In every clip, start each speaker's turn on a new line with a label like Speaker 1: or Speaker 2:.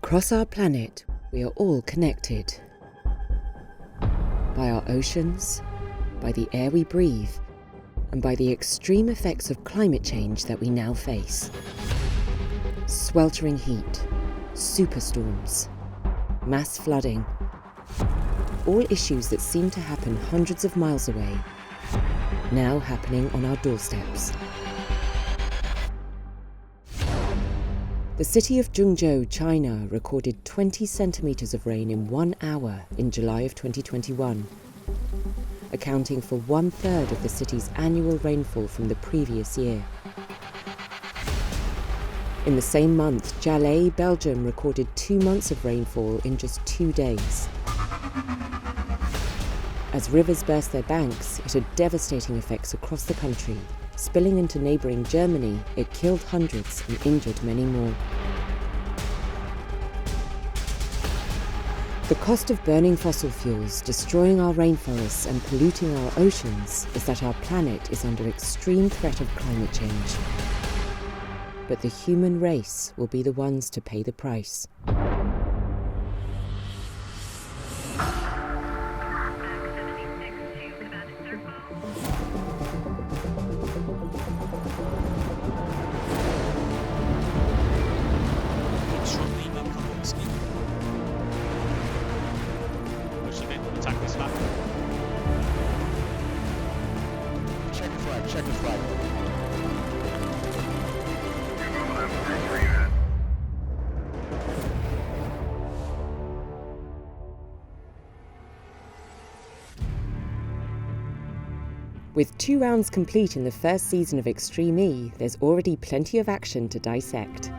Speaker 1: Across our planet, we are all connected. By our oceans, by the air we breathe, and by the extreme effects of climate change that we now face. Sweltering heat, superstorms, mass flooding, all issues that seem to happen hundreds of miles away, now happening on our doorsteps. The city of Zhengzhou, China, recorded 20 centimetres of rain in 1 hour in July of 2021, accounting for 1/3 of the city's annual rainfall from the previous year. In the same month, Calais, Belgium, recorded 2 months of rainfall in just 2 days. As rivers burst their banks, it had devastating effects across the country. Spilling into neighbouring Germany, it killed hundreds and injured many more. The cost of burning fossil fuels, destroying our rainforests and polluting our oceans is that our planet is under extreme threat of climate change. But the human race will be the ones to pay the price.
Speaker 2: Check the flag.
Speaker 1: With 2 rounds complete in the first season of Extreme E, there's already plenty of action to dissect.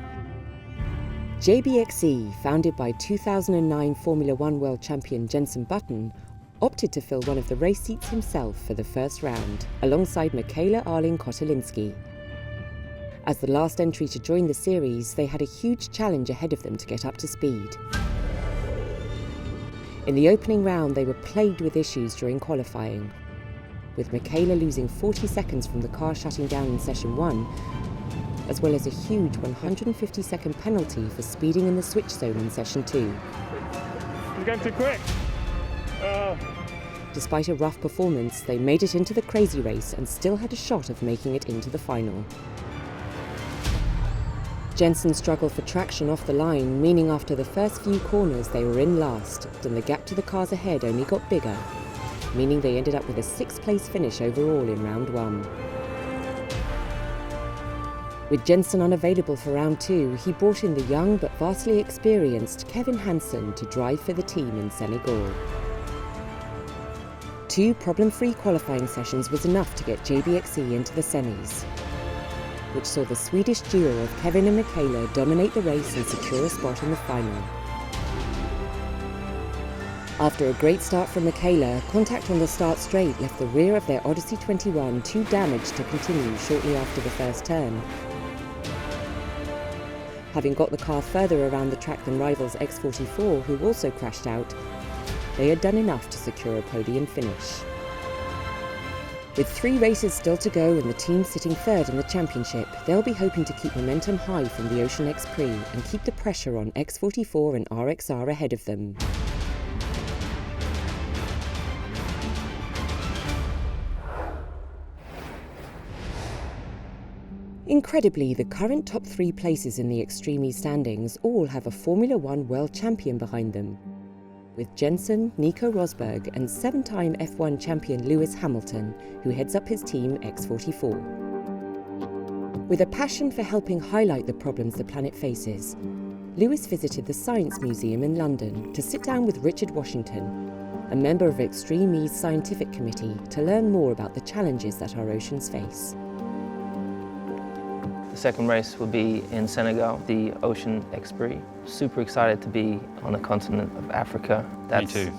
Speaker 1: JBXE, founded by 2009 Formula One world champion Jenson Button, opted to fill one of the race seats himself for the first round, alongside Michaela Arling-Kotelinski. As the last entry to join the series, they had a huge challenge ahead of them to get up to speed. In the opening round, they were plagued with issues during qualifying, with Michaela losing 40 seconds from the car shutting down in session 1, as well as a huge 150-second penalty for speeding in the switch zone in session 2.
Speaker 3: You're going too quick.
Speaker 1: Despite a rough performance, they made it into the crazy race and still had a shot of making it into the final. Jenson struggled for traction off the line, meaning after the first few corners they were in last, and the gap to the cars ahead only got bigger, meaning they ended up with a 6th place finish overall in round 1. With Jenson unavailable for round 2, he brought in the young but vastly experienced Kevin Hansen to drive for the team in Senegal. 2 problem-free qualifying sessions was enough to get JBXE into the semis, which saw the Swedish duo of Kevin and Michaela dominate the race and secure a spot in the final. After a great start from Michaela, contact on the start straight left the rear of their Odyssey 21 too damaged to continue shortly after the first turn. Having got the car further around the track than rivals X44, who also crashed out, they had done enough to secure a podium finish. With 3 races still to go and the team sitting 3rd in the championship, they'll be hoping to keep momentum high from the Ocean X Prix and keep the pressure on X44 and RXR ahead of them. Incredibly, the current top 3 places in the Extreme E standings all have a Formula One world champion behind them, with Jenson, Nico Rosberg and 7-time F1 champion Lewis Hamilton, who heads up his team X44. With a passion for helping highlight the problems the planet faces, Lewis visited the Science Museum in London to sit down with Richard Washington, a member of Extreme E's scientific committee, to learn more about the challenges that our oceans face.
Speaker 4: The second race will be in Senegal, the Ocean X Prix. Super excited to be on the continent of Africa.
Speaker 5: Me too.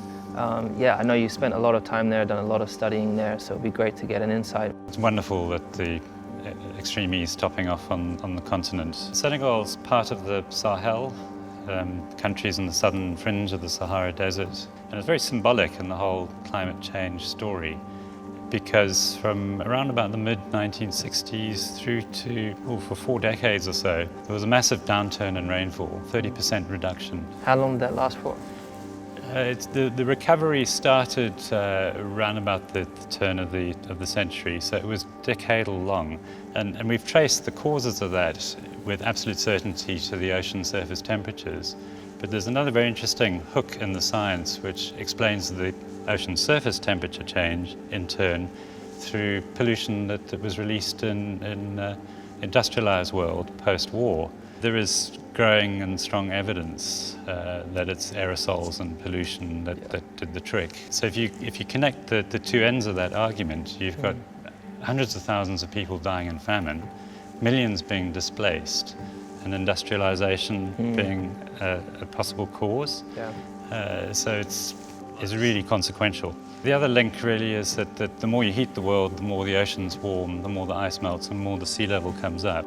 Speaker 4: Yeah, I know you spent a lot of time there, done a lot of studying there, so it'd be great to get an insight.
Speaker 5: It's wonderful that the Extreme E is topping off on the continent. Senegal's part of the Sahel, countries in the southern fringe of the Sahara Desert, and it's very symbolic in the whole climate change story. because from around about the mid-1960s through to, for 4 decades or so, there was a massive downturn in rainfall, 30% reduction.
Speaker 4: How long did that last for?
Speaker 5: The recovery started around about the turn of the century, so it was decadal long. And we've traced the causes of that with absolute certainty to the ocean surface temperatures. But there's another very interesting hook in the science which explains the ocean surface temperature change in turn through pollution that was released in industrialized world post-war. There is growing and strong evidence that it's aerosols and pollution that did the trick. So if you connect the two ends of that argument, you've got hundreds of thousands of people dying in famine, millions being displaced, and industrialization being a possible cause. So it's really consequential. The other link really is that the more you heat the world, the more the oceans warm, the more the ice melts, and the more the sea level comes up.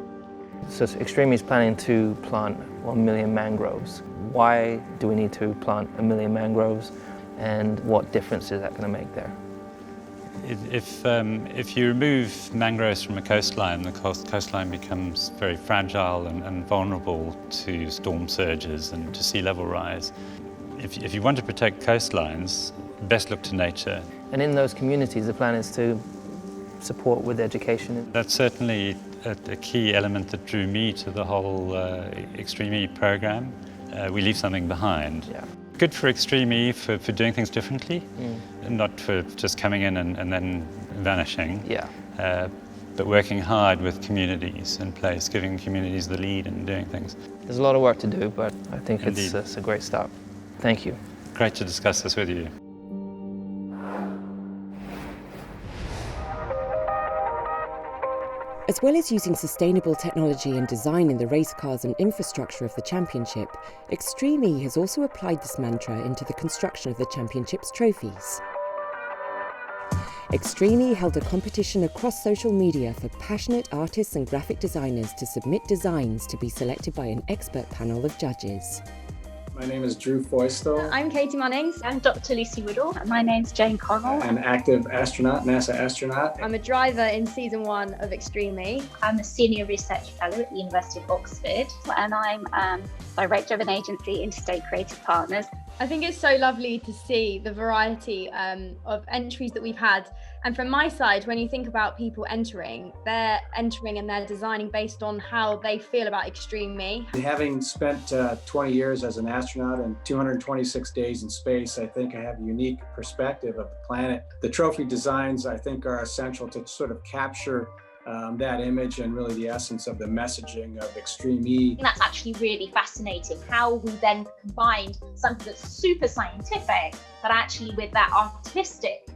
Speaker 4: So Extreme is planning to plant 1 million mangroves. Why do we need to plant 1 million mangroves, and what difference is that going to make there?
Speaker 5: If you remove mangroves from a coastline, the coastline becomes very fragile and vulnerable to storm surges and to sea level rise. If you want to protect coastlines, best look to nature.
Speaker 4: And in those communities, the plan is to support with education.
Speaker 5: That's certainly a key element that drew me to the whole Extreme E program. We leave something behind. Good for Extreme E for doing things differently, and not for just coming in and then vanishing. But working hard with communities in place, giving communities the lead in doing things.
Speaker 4: There's a lot of work to do, but I think
Speaker 5: Indeed.
Speaker 4: it's a great start. Thank you.
Speaker 5: Great to discuss this with you.
Speaker 1: As well as using sustainable technology and design in the race cars and infrastructure of the championship, Extreme E has also applied this mantra into the construction of the championship's trophies. Extreme E held a competition across social media for passionate artists and graphic designers to submit designs to be selected by an expert panel of judges.
Speaker 6: My name is Drew Foistel.
Speaker 7: I'm Katie Munnings.
Speaker 8: I'm Dr. Lucy Woodall. My name's Jane Connell.
Speaker 6: I'm an active astronaut, NASA astronaut.
Speaker 7: I'm a driver in season 1 of Extreme E.
Speaker 8: I'm a senior research fellow at the University of Oxford, and I'm director of an agency, Interstate Creative Partners.
Speaker 7: I think it's so lovely to see the variety of entries that we've had. And from my side, when you think about people entering, they're entering and they're designing based on how they feel about Extreme E.
Speaker 6: Having spent 20 years as an astronaut and 226 days in space, I think I have a unique perspective of the planet. The trophy designs, I think, are essential to sort of capture that image and really the essence of the messaging of Extreme E.
Speaker 8: That's actually really fascinating, how we then combined something that's super scientific, but actually with that artistic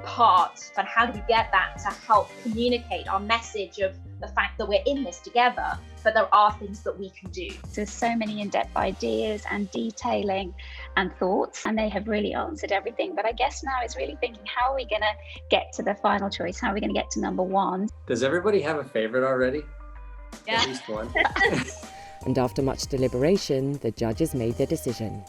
Speaker 8: part, and how do we get that to help communicate our message of the fact that we're in this together, but there are things that we can do. There's so many in-depth ideas and detailing and thoughts, and they have really answered everything. But I guess now it's really thinking, how are we going to get to the final choice? How are we going to get to number 1?
Speaker 6: Does everybody have a favorite already?
Speaker 8: Yeah.
Speaker 6: At least one.
Speaker 1: And after much deliberation, the judges made their decision.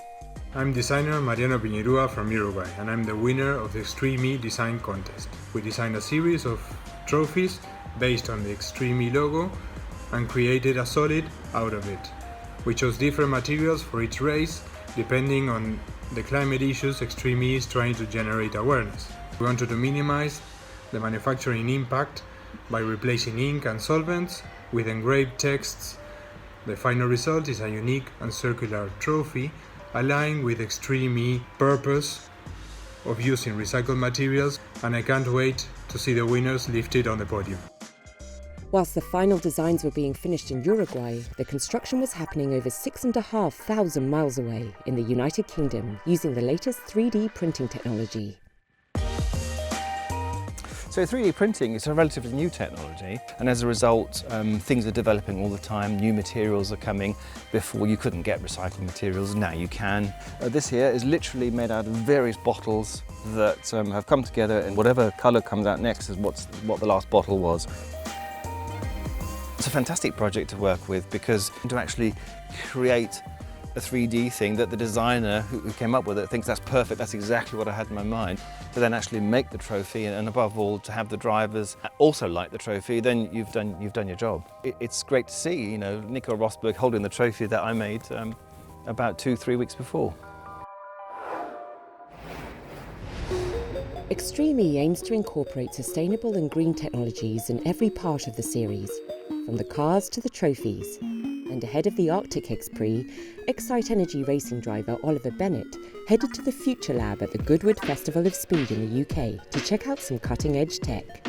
Speaker 9: I'm designer Mariano Piñerúa from Uruguay, and I'm the winner of the Extreme E Design Contest. We designed a series of trophies based on the Extreme E logo and created a solid out of it. We chose different materials for each race, depending on the climate issues Extreme E is trying to generate awareness. We wanted to minimize the manufacturing impact by replacing ink and solvents with engraved texts. The final result is a unique and circular trophy aligned with Extreme E purpose of using recycled materials, and I can't wait to see the winners lifted on the podium.
Speaker 1: Whilst the final designs were being finished in Uruguay, the construction was happening over 6,500 miles away in the United Kingdom using the latest 3D printing technology.
Speaker 2: So 3D printing is a relatively new technology, and as a result things are developing all the time. New materials are coming. Before you couldn't get recycled materials, now you can. This here is literally made out of various bottles that have come together, and whatever colour comes out next is what the last bottle was. It's a fantastic project to work with, because to actually create a 3D thing that the designer who came up with it thinks that's perfect, that's exactly what I had in my mind. To then actually make the trophy and above all to have the drivers also like the trophy, then you've done your job. It's great to see, you know, Nico Rosberg holding the trophy that I made about 2-3 weeks before.
Speaker 1: Extreme E aims to incorporate sustainable and green technologies in every part of the series, from the cars to the trophies. And ahead of the Arctic X Prix, Excite Energy racing driver Oliver Bennett headed to the Future Lab at the Goodwood Festival of Speed in the UK to check out some cutting-edge tech.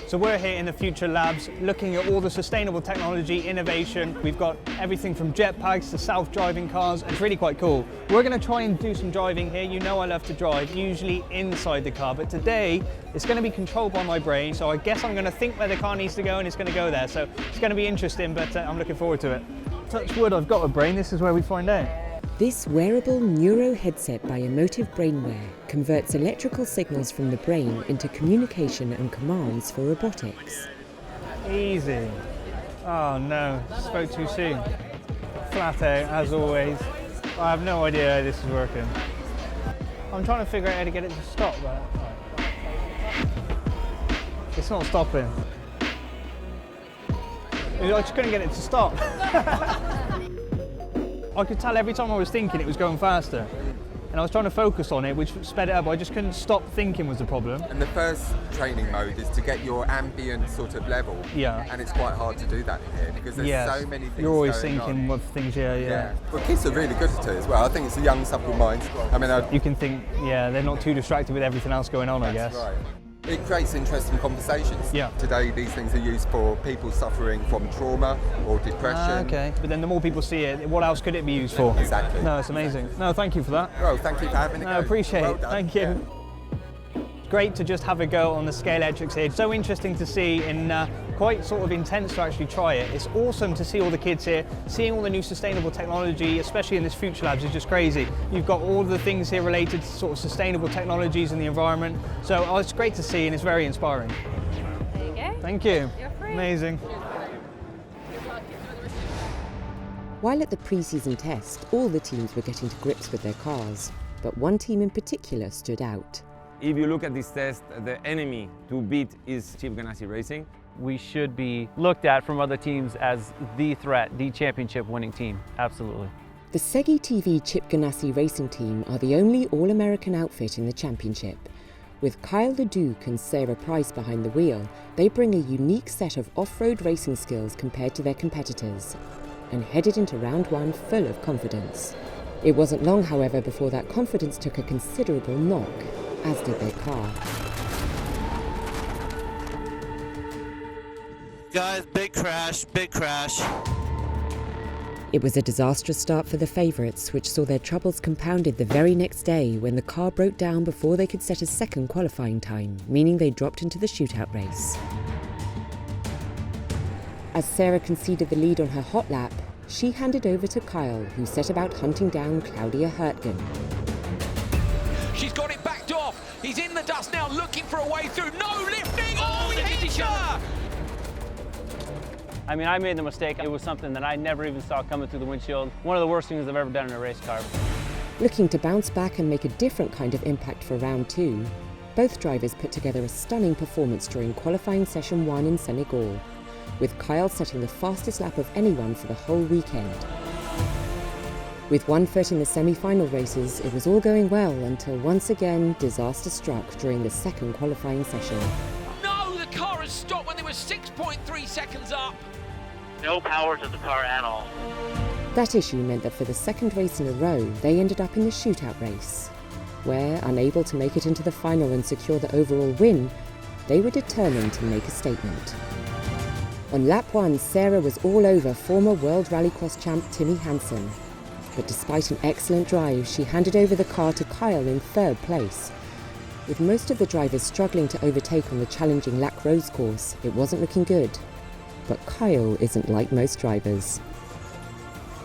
Speaker 10: So we're here in the Future Labs looking at all the sustainable technology, innovation. We've got everything from jetpacks to self-driving cars. It's really quite cool. We're going to try and do some driving here. You know I love to drive, usually inside the car, but today it's going to be controlled by my brain. So I guess I'm going to think where the car needs to go and it's going to go there. So it's going to be interesting, but I'm looking forward to it. Touch wood, I've got a brain. This is where we find out.
Speaker 1: This wearable neuro headset by Emotive Brainwear converts electrical signals from the brain into communication and commands for robotics.
Speaker 10: Easy. Oh no, spoke too soon. Flat out, as always. I have no idea how this is working. I'm trying to figure out how to get it to stop, but it's not stopping. I just couldn't get it to stop. I could tell every time I was thinking it was going faster. And I was trying to focus on it, which sped it up, but I just couldn't stop thinking was the problem.
Speaker 11: And the first training mode is to get your ambient sort of level.
Speaker 10: Yeah.
Speaker 11: And it's quite hard to do that here because there's so many things
Speaker 10: You're always
Speaker 11: going
Speaker 10: thinking
Speaker 11: on.
Speaker 10: of things, yeah.
Speaker 11: Well, kids are really good at it as well. I think it's a young, supple mind. I mean,
Speaker 10: you can think, they're not too distracted with everything else going on, I guess.
Speaker 11: Right. It creates interesting conversations.
Speaker 10: Yeah.
Speaker 11: Today, these things are used for people suffering from trauma or depression.
Speaker 10: Okay. But then the more people see it, what else could it be used for?
Speaker 11: Exactly.
Speaker 10: No, it's amazing.
Speaker 11: Exactly.
Speaker 10: No, thank you for that.
Speaker 11: Well, thank you for having it.
Speaker 10: No, I appreciate it.
Speaker 11: Done.
Speaker 10: Thank you.
Speaker 11: Yeah.
Speaker 10: Great to just have a go on the Scalextrics here. So interesting to see and quite sort of intense to actually try it. It's awesome to see all the kids here, seeing all the new sustainable technology, especially in this Future Labs, is just crazy. You've got all the things here related to sort of sustainable technologies in the environment. So it's great to see and it's very inspiring.
Speaker 12: There you go.
Speaker 10: Thank you.
Speaker 12: You're free.
Speaker 10: Amazing.
Speaker 1: While at the pre-season test, all the teams were getting to grips with their cars, but one team in particular stood out.
Speaker 13: If you look at this test, the enemy to beat is Chip Ganassi Racing.
Speaker 14: We should be looked at from other teams as the threat, the championship winning team, absolutely.
Speaker 1: The Segi TV Chip Ganassi Racing team are the only all-American outfit in the championship. With Kyle LeDuc and Sarah Price behind the wheel, they bring a unique set of off-road racing skills compared to their competitors, and headed into round one full of confidence. It wasn't long, however, before that confidence took a considerable knock, as did their car.
Speaker 15: Guys, big crash, big crash.
Speaker 1: It was a disastrous start for the favourites, which saw their troubles compounded the very next day when the car broke down before they could set a second qualifying time, meaning they dropped into the shootout race. As Sarah conceded the lead on her hot lap, she handed over to Kyle, who set about hunting down Claudia Hurtgen.
Speaker 16: She's got it backed off. He's in the dust now, looking for a way through. No lifting. Oh, he hit her!
Speaker 14: I mean, I made the mistake. It was something that I never even saw coming through the windshield. One of the worst things I've ever done in a race car.
Speaker 1: Looking to bounce back and make a different kind of impact for round two, both drivers put together a stunning performance during qualifying session 1 in Senegal, with Kyle setting the fastest lap of anyone for the whole weekend. With one foot in the semi-final races, it was all going well until once again disaster struck during the second qualifying session.
Speaker 16: No, the car has stopped when there was 6.3 seconds up.
Speaker 17: No power to the car at all.
Speaker 1: That issue meant that for the second race in a row, they ended up in the shootout race, where, unable to make it into the final and secure the overall win, they were determined to make a statement. On lap 1, Sarah was all over former World Rallycross champ Timmy Hansen. But despite an excellent drive, she handed over the car to Kyle in third place. With most of the drivers struggling to overtake on the challenging Lac Rose course, it wasn't looking good. But Kyle isn't like most drivers.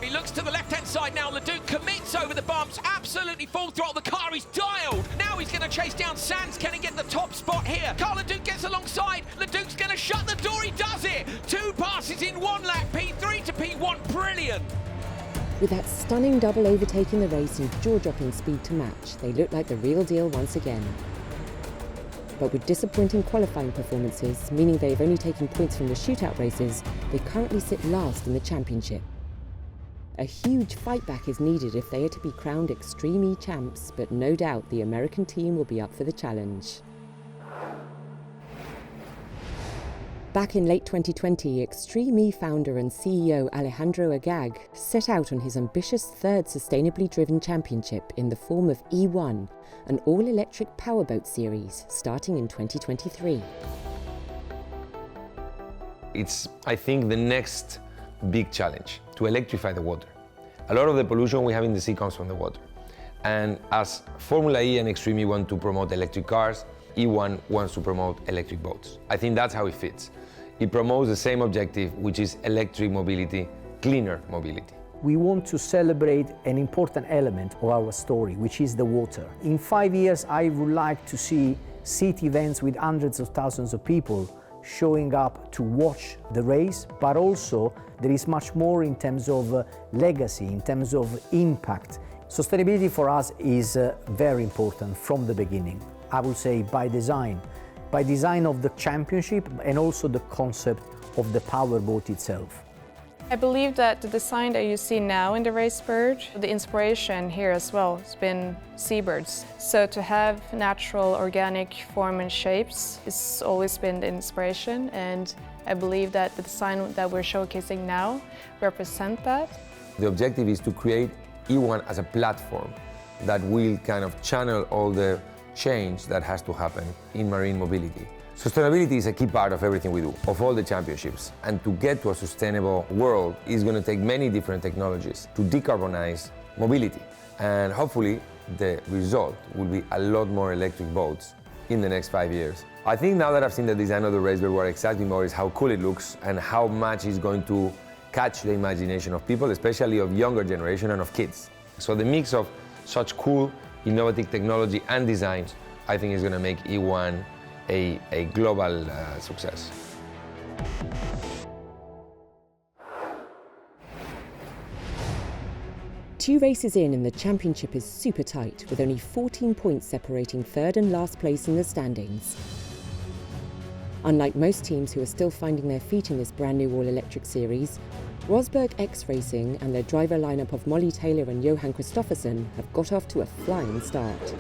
Speaker 16: He looks to the left-hand side now. LeDuc commits over the bumps, absolutely full throttle. The car is dialed. Now he's going to chase down Sands. Can he get the top spot here? Carl LeDuc gets alongside. LeDuc's going to shut the door. He does it. 2 passes in 1 lap. P3 to P1. Brilliant.
Speaker 1: With that stunning double overtake in the race and jaw-dropping speed to match, they look like the real deal once again. But with disappointing qualifying performances, meaning they've only taken points from the shootout races, they currently sit last in the championship. A huge fight back is needed if they are to be crowned Extreme E champs, but no doubt the American team will be up for the challenge. Back in late 2020, Extreme E founder and CEO Alejandro Agag set out on his ambitious third sustainably driven championship in the form of E1, an all-electric powerboat series starting in 2023.
Speaker 12: It's, I think, the next big challenge, to electrify the water. A lot of the pollution we have in the sea comes from the water. And as Formula E and Extreme E want to promote electric cars, E1 wants to promote electric boats. I think that's how it fits. It promotes the same objective, which is electric mobility, cleaner mobility.
Speaker 18: We want to celebrate an important element of our story, which is the water. In 5 years, I would like to see city events with hundreds of thousands of people showing up to watch the race, but also there is much more in terms of legacy, in terms of impact. Sustainability for us is very important from the beginning. I would say by design of the championship and also the concept of the powerboat itself.
Speaker 19: I believe that the design that you see now in the race bird, the inspiration here as well, has been seabirds. So to have natural organic form and shapes has always been the inspiration, and I believe that the design that we're showcasing now represent that.
Speaker 12: The objective is to create E1 as a platform that will kind of channel all the change that has to happen in marine mobility. Sustainability is a key part of everything we do, of all the championships. And to get to a sustainable world is going to take many different technologies to decarbonize mobility. And hopefully the result will be a lot more electric boats in the next 5 years. I think now that I've seen the design of the race, what we're excited more is how cool it looks and how much it's going to catch the imagination of people, especially of younger generation and of kids. So the mix of such cool, innovative technology and designs, I think is going to make E1 a global success.
Speaker 1: Two races in and the championship is super tight, with only 14 points separating third and last place in the standings. Unlike most teams who are still finding their feet in this brand new all-electric series, Rosberg X Racing and their driver lineup of Molly Taylor and Johan Kristoffersson have got off to a flying start.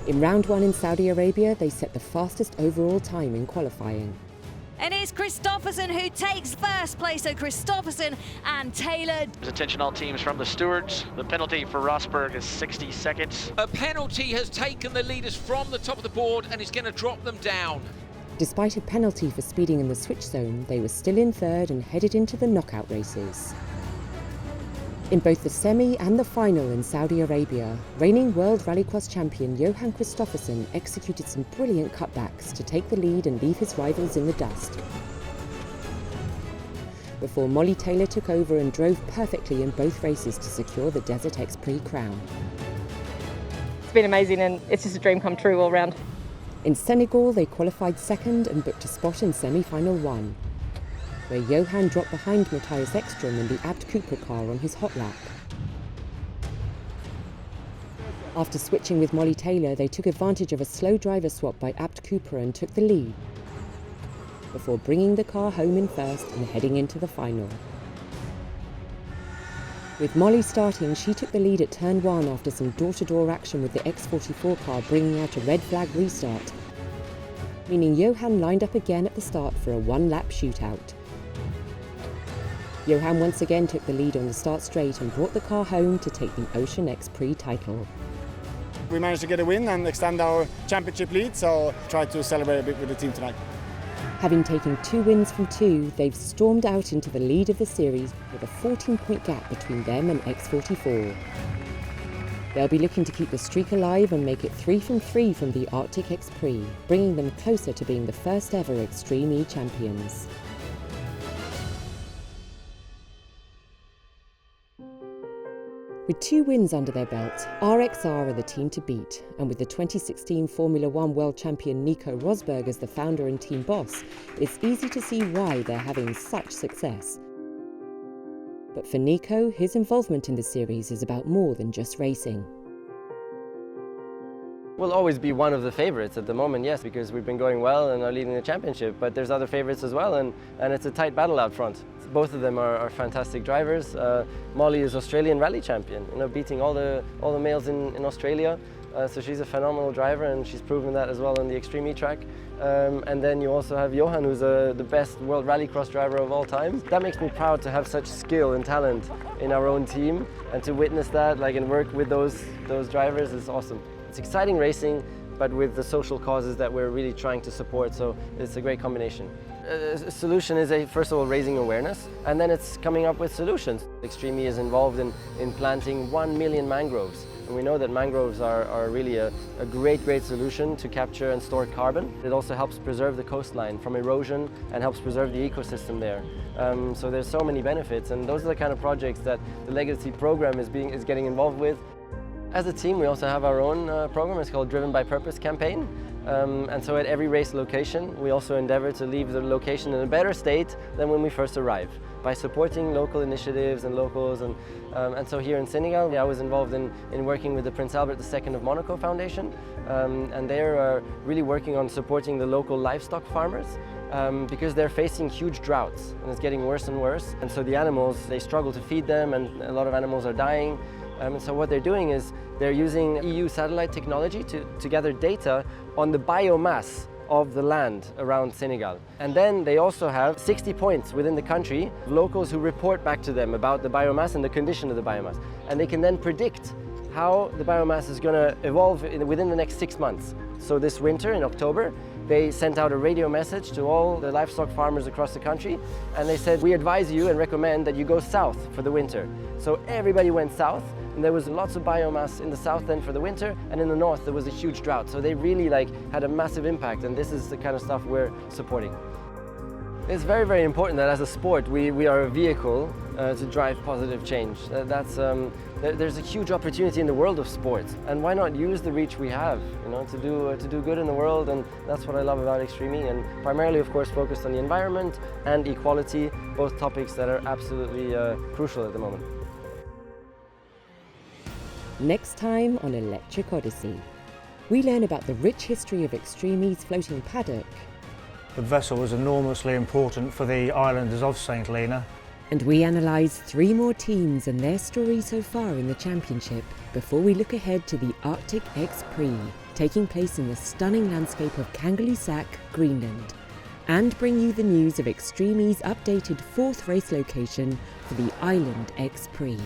Speaker 1: In round one in Saudi Arabia, they set the fastest overall time in qualifying.
Speaker 20: And it's Kristoffersson who takes first place, so Kristoffersson and Taylor.
Speaker 17: Attention all teams from the stewards. The penalty for Rosberg is 60 seconds.
Speaker 16: A penalty has taken the leaders from the top of the board and is going to drop them down.
Speaker 1: Despite a penalty for speeding in the switch zone, they were still in third and headed into the knockout races. In both the semi and the final in Saudi Arabia, reigning World Rallycross champion Johan Kristoffersson executed some brilliant cutbacks to take the lead and leave his rivals in the dust. Before Molly Taylor took over and drove perfectly in both races to secure the Desert X Prix crown.
Speaker 21: It's been amazing and it's just a dream come true all round.
Speaker 1: In Senegal, they qualified second and booked a spot in semi-final one, where Johan dropped behind Matthias Ekstrom in the Abt Cooper car on his hot lap. After switching with Molly Taylor, they took advantage of a slow driver swap by Abt Cooper and took the lead, before bringing the car home in first and heading into the final. With Molly starting, she took the lead at turn one after some door-to-door action with the X44 car bringing out a red flag restart, meaning Johan lined up again at the start for a one-lap shootout. Johan once again took the lead on the start straight and brought the car home to take the Ocean X Prix title.
Speaker 22: We managed to get a win and extend our championship lead, so try to celebrate a bit with the team tonight.
Speaker 1: Having taken 2 wins from 2, they've stormed out into the lead of the series with a 14-point gap between them and X44. They'll be looking to keep the streak alive and make it 3 from 3 from the Arctic X Prix, bringing them closer to being the first ever Extreme E champions. With 2 wins under their belt, RXR are the team to beat, and with the 2016 Formula One world champion Nico Rosberg as the founder and team boss, it's easy to see why they're having such success. But for Nico, his involvement in the series is about more than just racing.
Speaker 3: We'll always be one of the favorites at the moment, yes, because we've been going well and are leading the championship, but there's other favorites as well, and it's a tight battle out front. Both of them are fantastic drivers. Molly is Australian rally champion, beating all the males in Australia. So she's a phenomenal driver, and she's proven that as well on the Extreme E track. And then you also have Johan, who's the best world rallycross driver of all time. That makes me proud to have such skill and talent in our own team, and to witness that, and work with those drivers is awesome. It's exciting racing, but with the social causes that we're really trying to support, so it's a great combination. A solution is, first of all, raising awareness, and then it's coming up with solutions. Extreme E is involved in planting 1 million mangroves, and we know that mangroves are really a great solution to capture and store carbon. It also helps preserve the coastline from erosion and helps preserve the ecosystem there. So there's so many benefits, and those are the kind of projects that the Legacy program is getting involved with. As a team, we also have our own program. It's called Driven by Purpose campaign. And so at every race location, we also endeavor to leave the location in a better state than when we first arrive, by supporting local initiatives and locals. And so here in Senegal, I was involved in working with the Prince Albert II of Monaco Foundation. And they're really working on supporting the local livestock farmers. Because they're facing huge droughts, and it's getting worse and worse. And so the animals, they struggle to feed them, and a lot of animals are dying. And so what they're doing is they're using EU satellite technology to gather data on the biomass of the land around Senegal. And then they also have 60 points within the country, locals who report back to them about the biomass and the condition of the biomass. And they can then predict how the biomass is going to evolve within the next 6 months. So this winter, in October, they sent out a radio message to all the livestock farmers across the country, and they said, we advise you and recommend that you go south for the winter. So everybody went south, and there was lots of biomass in the south then for the winter, and in the north there was a huge drought. So they really had a massive impact, and this is the kind of stuff we're supporting. It's very, very important that as a sport we are a vehicle to drive positive change. There's a huge opportunity in the world of sports, and why not use the reach we have, to do good in the world, and that's what I love about Extreme E, and primarily, of course, focused on the environment and equality, both topics that are absolutely crucial at the moment.
Speaker 1: Next time on Electric Odyssey, we learn about the rich history of Extreme E's floating paddock.
Speaker 4: The vessel was enormously important for the islanders of St. Helena.
Speaker 1: And we analyse 3 more teams and their stories so far in the championship before we look ahead to the Arctic X Prix, taking place in the stunning landscape of Kangerlussuaq, Greenland, and bring you the news of Extreme E's updated 4th race location for the Island X Prix.